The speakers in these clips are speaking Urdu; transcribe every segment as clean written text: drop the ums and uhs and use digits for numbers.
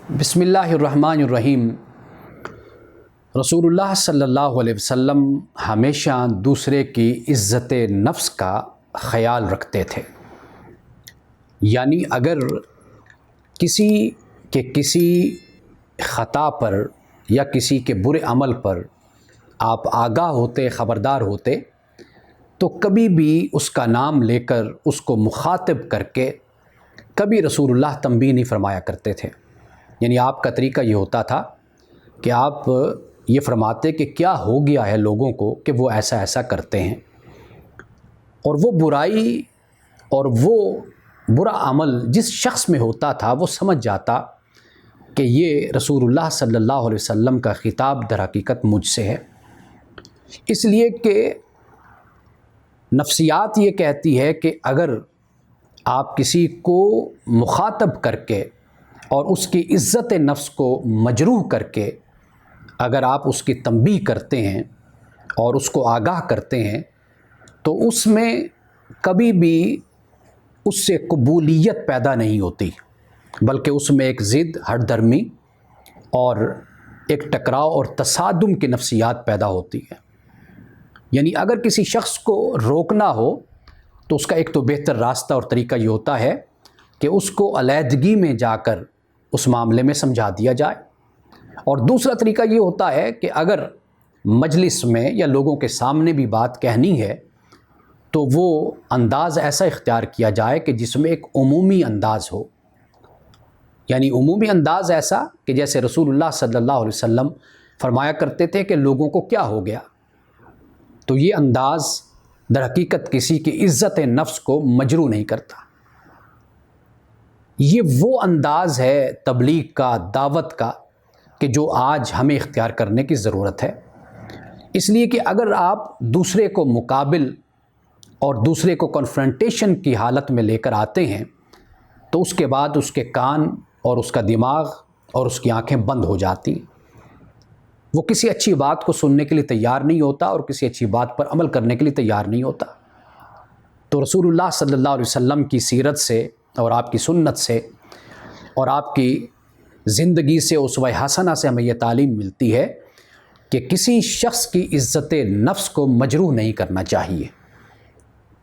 بسم اللہ الرحمن الرحیم۔ رسول اللہ صلی اللہ علیہ وسلم ہمیشہ دوسرے کی عزت نفس کا خیال رکھتے تھے، یعنی اگر کسی خطا پر یا کسی کے برے عمل پر آپ آگاہ ہوتے، خبردار ہوتے، تو کبھی بھی اس کا نام لے کر اس کو مخاطب کر کے کبھی رسول اللہ تنبیہ نہیں فرمایا کرتے تھے۔ یعنی آپ کا طریقہ یہ ہوتا تھا کہ آپ یہ فرماتے کہ کیا ہو گیا ہے لوگوں کو کہ وہ ایسا ایسا کرتے ہیں، اور وہ برائی اور وہ برا عمل جس شخص میں ہوتا تھا وہ سمجھ جاتا کہ یہ رسول اللہ صلی اللہ علیہ وسلم کا خطاب در حقیقت مجھ سے ہے، اس لیے کہ نفسیات یہ کہتی ہے کہ اگر آپ کسی کو مخاطب کر کے اور اس کی عزت نفس کو مجروح کر کے اگر آپ اس کی تنبیہ کرتے ہیں اور اس کو آگاہ کرتے ہیں تو اس میں کبھی بھی اس سے قبولیت پیدا نہیں ہوتی، بلکہ اس میں ایک ضد، ہٹ درمی اور ایک ٹکراؤ اور تصادم کی نفسیات پیدا ہوتی ہے۔ یعنی اگر کسی شخص کو روکنا ہو تو اس کا ایک تو بہتر راستہ اور طریقہ یہ ہوتا ہے کہ اس کو علیحدگی میں جا کر اس معاملے میں سمجھا دیا جائے، اور دوسرا طریقہ یہ ہوتا ہے کہ اگر مجلس میں یا لوگوں کے سامنے بھی بات کہنی ہے تو وہ انداز ایسا اختیار کیا جائے کہ جس میں ایک عمومی انداز ہو، یعنی عمومی انداز ایسا کہ جیسے رسول اللہ صلی اللہ علیہ وسلم فرمایا کرتے تھے کہ لوگوں کو کیا ہو گیا، تو یہ انداز در حقیقت کسی کی عزت نفس کو مجروح نہیں کرتا۔ یہ وہ انداز ہے تبلیغ کا، دعوت کا، کہ جو آج ہمیں اختیار کرنے کی ضرورت ہے، اس لیے کہ اگر آپ دوسرے کو مقابل اور دوسرے کو کنفرنٹیشن کی حالت میں لے کر آتے ہیں تو اس کے بعد اس کے کان اور اس کا دماغ اور اس کی آنکھیں بند ہو جاتی، وہ کسی اچھی بات کو سننے کے لیے تیار نہیں ہوتا اور کسی اچھی بات پر عمل کرنے کے لیے تیار نہیں ہوتا۔ تو رسول اللہ صلی اللہ علیہ وسلم کی سیرت سے اور آپ کی سنت سے اور آپ کی زندگی سے، اسوہ حسنہ سے ہمیں یہ تعلیم ملتی ہے کہ کسی شخص کی عزت نفس کو مجروح نہیں کرنا چاہیے۔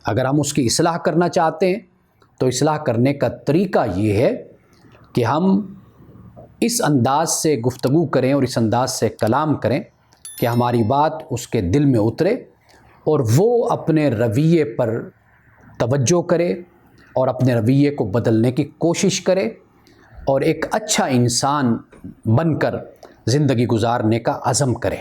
اگر ہم اس کی اصلاح کرنا چاہتے ہیں تو اصلاح کرنے کا طریقہ یہ ہے کہ ہم اس انداز سے گفتگو کریں اور اس انداز سے کلام کریں کہ ہماری بات اس کے دل میں اترے اور وہ اپنے رویے پر توجہ کرے اور اپنے رویے کو بدلنے کی کوشش کرے اور ایک اچھا انسان بن کر زندگی گزارنے کا عزم کرے۔